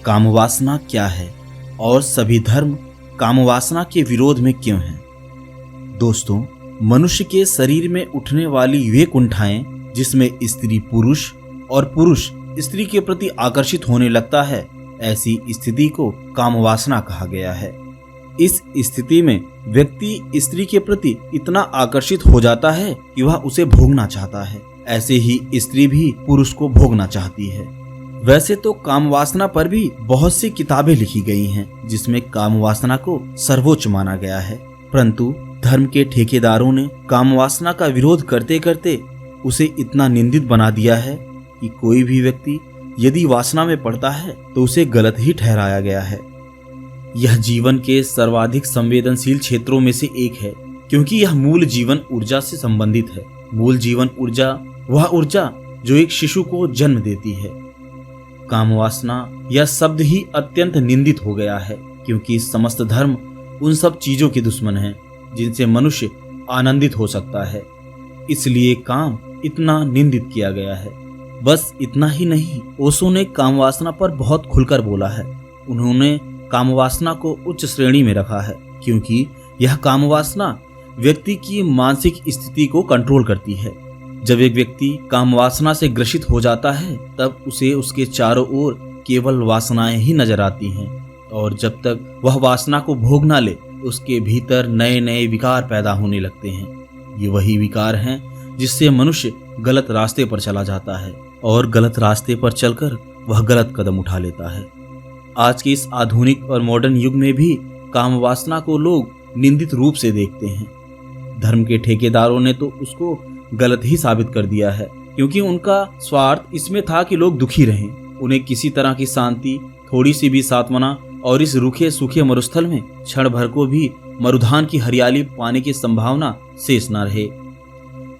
कामवासना क्या है और सभी धर्म कामवासना के विरोध में क्यों हैं? दोस्तों, मनुष्य के शरीर में उठने वाली वे कुंठाएं जिसमें स्त्री पुरुष और पुरुष स्त्री के प्रति आकर्षित होने लगता है, ऐसी स्थिति को कामवासना कहा गया है। इस स्थिति में व्यक्ति स्त्री के प्रति इतना आकर्षित हो जाता है कि वह उसे भोगना चाहता है। ऐसे ही स्त्री भी पुरुष को भोगना चाहती है। वैसे तो कामवासना पर भी बहुत सी किताबें लिखी गई हैं जिसमें कामवासना को सर्वोच्च माना गया है, परंतु धर्म के ठेकेदारों ने कामवासना का विरोध करते करते उसे इतना निंदित बना दिया है कि कोई भी व्यक्ति यदि वासना में पड़ता है तो उसे गलत ही ठहराया गया है। यह जीवन के सर्वाधिक संवेदनशील क्षेत्रों में से एक है, क्योंकि यह मूल जीवन ऊर्जा से संबंधित है। मूल जीवन ऊर्जा वह ऊर्जा जो एक शिशु को जन्म देती है। कामवासना यह शब्द ही अत्यंत निंदित हो गया है, क्योंकि समस्त धर्म उन सब चीजों के दुश्मन हैं जिनसे मनुष्य आनंदित हो सकता है। इसलिए काम इतना निंदित किया गया है। बस इतना ही नहीं, ओशो ने कामवासना पर बहुत खुलकर बोला है। उन्होंने कामवासना को उच्च श्रेणी में रखा है, क्योंकि यह कामवासना व्यक्ति की मानसिक स्थिति को कंट्रोल करती है। जब एक व्यक्ति कामवासना से ग्रसित हो जाता है तब उसे उसके चारों ओर केवल वासनाएं ही नजर आती हैं, और जब तक वह वासना को भोग ना ले उसके भीतर नए नए विकार पैदा होने लगते हैं। ये वही विकार हैं जिससे मनुष्य गलत रास्ते पर चला जाता है, और गलत रास्ते पर चलकर वह गलत कदम उठा लेता है। आज के इस आधुनिक और मॉडर्न युग में भी कामवासना को लोग निंदित रूप से देखते हैं। धर्म के ठेकेदारों ने तो उसको गलत ही साबित कर दिया है, क्योंकि उनका स्वार्थ इसमें था कि लोग दुखी रहें। उन्हें किसी तरह की शांति, थोड़ी सी भी सांत्वना और इस रूखे सूखे मरुस्थल में क्षण भर को भी मरुधान की हरियाली पाने की संभावना शेष न रहे।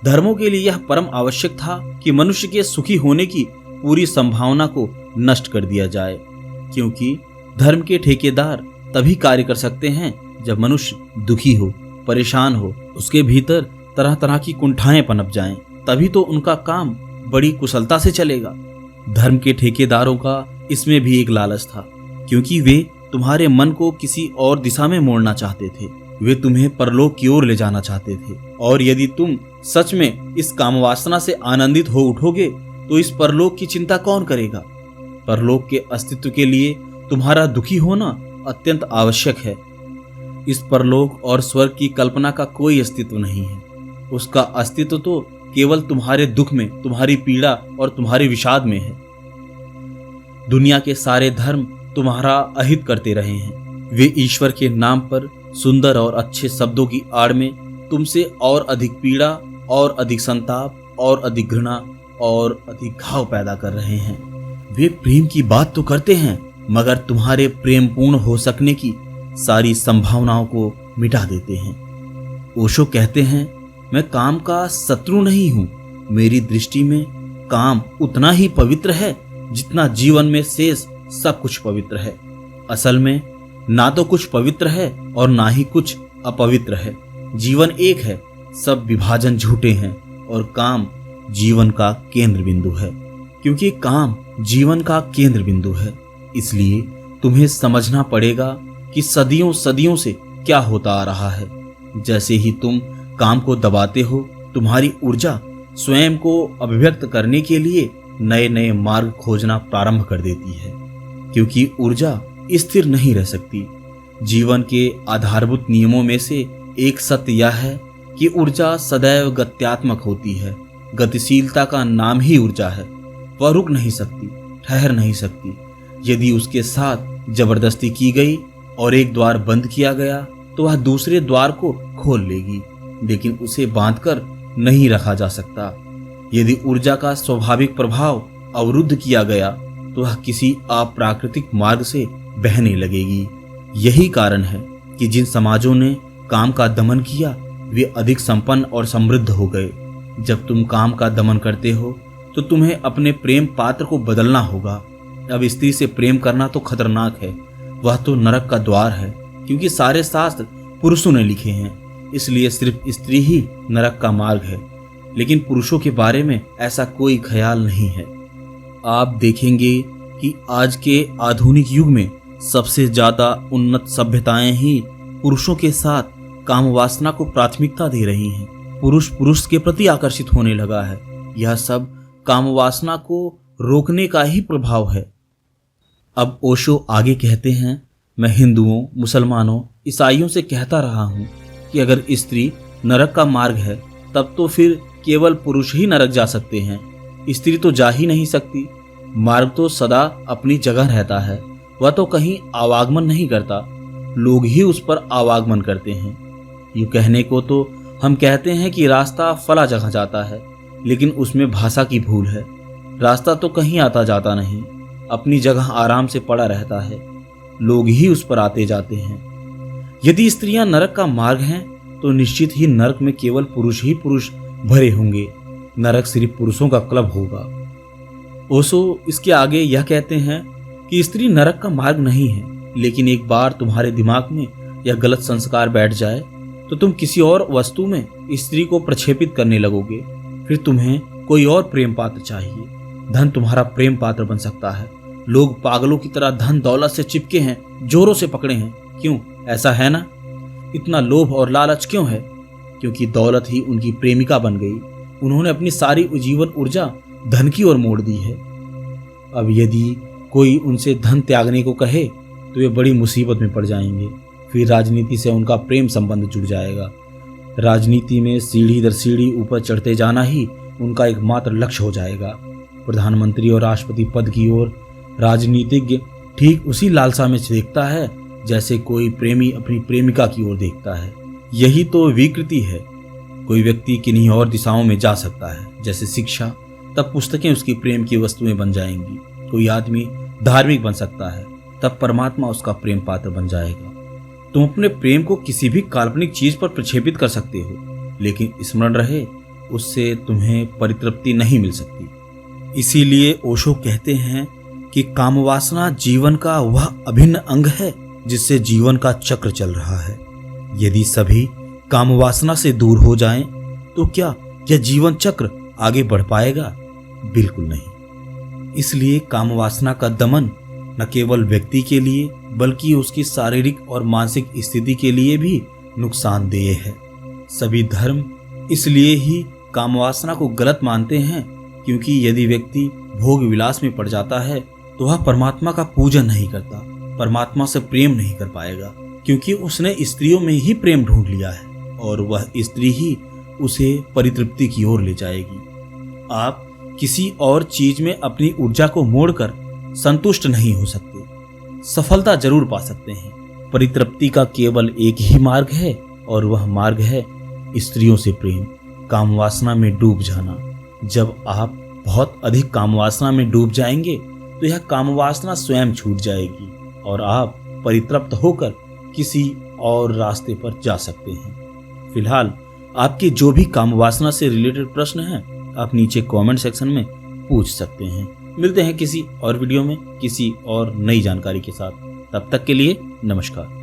धर्मों के लिए यह परम आवश्यक था कि मनुष्य के सुखी होने की पूरी संभावना को नष्ट कर दिया जाए, क्योंकि धर्म के ठेकेदार तभी कार्य कर सकते हैं जब मनुष्य दुखी हो, परेशान हो, उसके भीतर तरह तरह की कुंठाएं पनप जाएं, तभी तो उनका काम बड़ी कुशलता से चलेगा। धर्म के ठेकेदारों का इसमें भी एक लालच था, क्योंकि वे तुम्हारे मन को किसी और दिशा में मोड़ना चाहते थे। वे तुम्हें परलोक की ओर ले जाना चाहते थे, और यदि तुम सच में इस कामवासना से आनंदित हो उठोगे तो इस परलोक की चिंता कौन करेगा? परलोक के अस्तित्व के लिए तुम्हारा दुखी होना अत्यंत आवश्यक है। इस परलोक और स्वर्ग की कल्पना का कोई अस्तित्व नहीं है। उसका अस्तित्व तो केवल तुम्हारे दुख में, तुम्हारी पीड़ा और तुम्हारे विषाद में है। दुनिया के सारे धर्म तुम्हारा अहित करते रहे हैं। वे ईश्वर के नाम पर सुंदर और अच्छे शब्दों की आड़ में तुमसे और अधिक पीड़ा और अधिक संताप और अधिक घृणा और अधिक घाव पैदा कर रहे हैं। वे प्रेम की बात तो करते हैं, मगर तुम्हारे प्रेम पूर्ण हो सकने की सारी संभावनाओं को मिटा देते हैं। ओशो कहते हैं, मैं काम का शत्रु नहीं हूं। मेरी दृष्टि में काम उतना ही पवित्र है जितना जीवन में शेष सब कुछ पवित्र है। असल में ना तो कुछ पवित्र है और ना ही कुछ अपवित्र है। जीवन एक है, सब विभाजन झूठे हैं, और काम जीवन का केंद्र बिंदु है। क्योंकि काम जीवन का केंद्र बिंदु है, इसलिए तुम्हें समझना पड़ेगा कि सदियों सदियों से क्या होता आ रहा है। जैसे ही तुम काम को दबाते हो, तुम्हारी ऊर्जा स्वयं को अभिव्यक्त करने के लिए नए नए मार्ग खोजना प्रारंभ कर देती है, क्योंकि ऊर्जा स्थिर नहीं रह सकती। जीवन के आधारभूत नियमों में से एक सत्य यह है कि ऊर्जा सदैव गत्यात्मक होती है। गतिशीलता का नाम ही ऊर्जा है। वह रुक नहीं सकती, ठहर नहीं सकती। यदि उसके साथ जबरदस्ती की गई और एक द्वार बंद किया गया तो वह दूसरे द्वार को खोल लेगी, लेकिन उसे बांधकर नहीं रखा जा सकता। यदि ऊर्जा का स्वाभाविक प्रभाव अवरुद्ध किया गया तो वह किसी अप्राकृतिक मार्ग से बहने लगेगी। यही कारण है कि जिन समाजों ने काम का दमन किया वे अधिक संपन्न और समृद्ध हो गए। जब तुम काम का दमन करते हो तो तुम्हें अपने प्रेम पात्र को बदलना होगा। अब स्त्री से प्रेम करना तो खतरनाक है, वह तो नरक का द्वार है, क्योंकि सारे शास्त्र पुरुषों ने लिखे हैं, इसलिए सिर्फ स्त्री ही नरक का मार्ग है। लेकिन पुरुषों के बारे में ऐसा कोई ख्याल नहीं है। आप देखेंगे कि आज के आधुनिक युग में सबसे ज्यादा उन्नत सभ्यताएं ही पुरुषों के साथ काम वासना को प्राथमिकता दे रही हैं। पुरुष पुरुष के प्रति आकर्षित होने लगा है। यह सब काम वासना को रोकने का ही प्रभाव है। अब ओशो आगे कहते हैं, मैं हिंदुओं, मुसलमानों, ईसाइयों से कहता रहा हूँ कि अगर स्त्री नरक का मार्ग है तब तो फिर केवल पुरुष ही नरक जा सकते हैं, स्त्री तो जा ही नहीं सकती। मार्ग तो सदा अपनी जगह रहता है, वह तो कहीं आवागमन नहीं करता, लोग ही उस पर आवागमन करते हैं। यूँ कहने को तो हम कहते हैं कि रास्ता फला जगह जाता है, लेकिन उसमें भाषा की भूल है। रास्ता तो कहीं आता जाता नहीं, अपनी जगह आराम से पड़ा रहता है, लोग ही उस पर आते जाते हैं। यदि स्त्रियां नरक का मार्ग हैं तो निश्चित ही नरक में केवल पुरुष ही पुरुष भरे होंगे, नरक सिर्फ पुरुषों का क्लब होगा। ओशो इसके आगे यह कहते हैं कि स्त्री नरक का मार्ग नहीं है, लेकिन एक बार तुम्हारे दिमाग में यह गलत संस्कार बैठ जाए तो तुम किसी और वस्तु में स्त्री को प्रक्षेपित करने लगोगे। फिर तुम्हें कोई और प्रेम पात्र चाहिए। धन तुम्हारा प्रेम पात्र बन सकता है। लोग पागलों की तरह धन दौलत से चिपके हैं, जोरों से पकड़े हैं। क्यों? ऐसा है ना? इतना लोभ और लालच क्यों है? क्योंकि दौलत ही उनकी प्रेमिका बन गई। उन्होंने अपनी सारी जीवन ऊर्जा धन की ओर मोड़ दी है। अब यदि कोई उनसे धन त्यागने को कहे तो वे बड़ी मुसीबत में पड़ जाएंगे। फिर राजनीति से उनका प्रेम संबंध जुड़ जाएगा। राजनीति में सीढ़ी दर सीढ़ी ऊपर चढ़ते जाना ही उनका एकमात्र लक्ष्य हो जाएगा। प्रधानमंत्री और राष्ट्रपति पद की ओर राजनीतिज्ञ ठीक उसी लालसा में देखता है जैसे कोई प्रेमी अपनी प्रेमिका की ओर देखता है। यही तो विकृति है। कोई व्यक्ति किन्हीं और दिशाओं में जा सकता है, जैसे शिक्षा, तब पुस्तकें उसकी प्रेम की वस्तुएं बन जाएंगी। कोई आदमी धार्मिक बन सकता है, तब परमात्मा उसका प्रेम पात्र बन जाएगा। तुम अपने प्रेम को किसी भी काल्पनिक चीज पर प्रक्षेपित कर सकते हो, लेकिन स्मरण रहे उससे तुम्हें परितृप्ति नहीं मिल सकती। इसीलिए ओशो कहते हैं कि कामवासना जीवन का वह अभिन्न अंग है जिससे जीवन का चक्र चल रहा है। यदि सभी कामवासना से दूर हो जाएं, तो क्या यह जीवन चक्र आगे बढ़ पाएगा? बिल्कुल नहीं। इसलिए कामवासना का दमन न केवल व्यक्ति के लिए बल्कि उसकी शारीरिक और मानसिक स्थिति के लिए भी नुकसानदेह है। सभी धर्म इसलिए ही कामवासना को गलत मानते हैं, क्योंकि यदि व्यक्ति भोग विलास में पड़ जाता है तो वह परमात्मा का पूजन नहीं करता, परमात्मा से प्रेम नहीं कर पाएगा, क्योंकि उसने स्त्रियों में ही प्रेम ढूंढ लिया है और वह स्त्री ही उसे परितृप्ति की ओर ले जाएगी। आप किसी और चीज में अपनी ऊर्जा को मोड़कर संतुष्ट नहीं हो सकते। सफलता जरूर पा सकते हैं। परितृप्ति का केवल एक ही मार्ग है और वह मार्ग है स्त्रियों से प्रेम, कामवासना में डूब जाना। जब आप बहुत अधिक कामवासना में डूब जाएंगे तो यह कामवासना स्वयं छूट जाएगी और आप परितृप्त होकर किसी और रास्ते पर जा सकते हैं। फिलहाल आपके जो भी कामवासना से रिलेटेड प्रश्न हैं आप नीचे कमेंट सेक्शन में पूछ सकते हैं। मिलते हैं किसी और वीडियो में किसी और नई जानकारी के साथ। तब तक के लिए नमस्कार।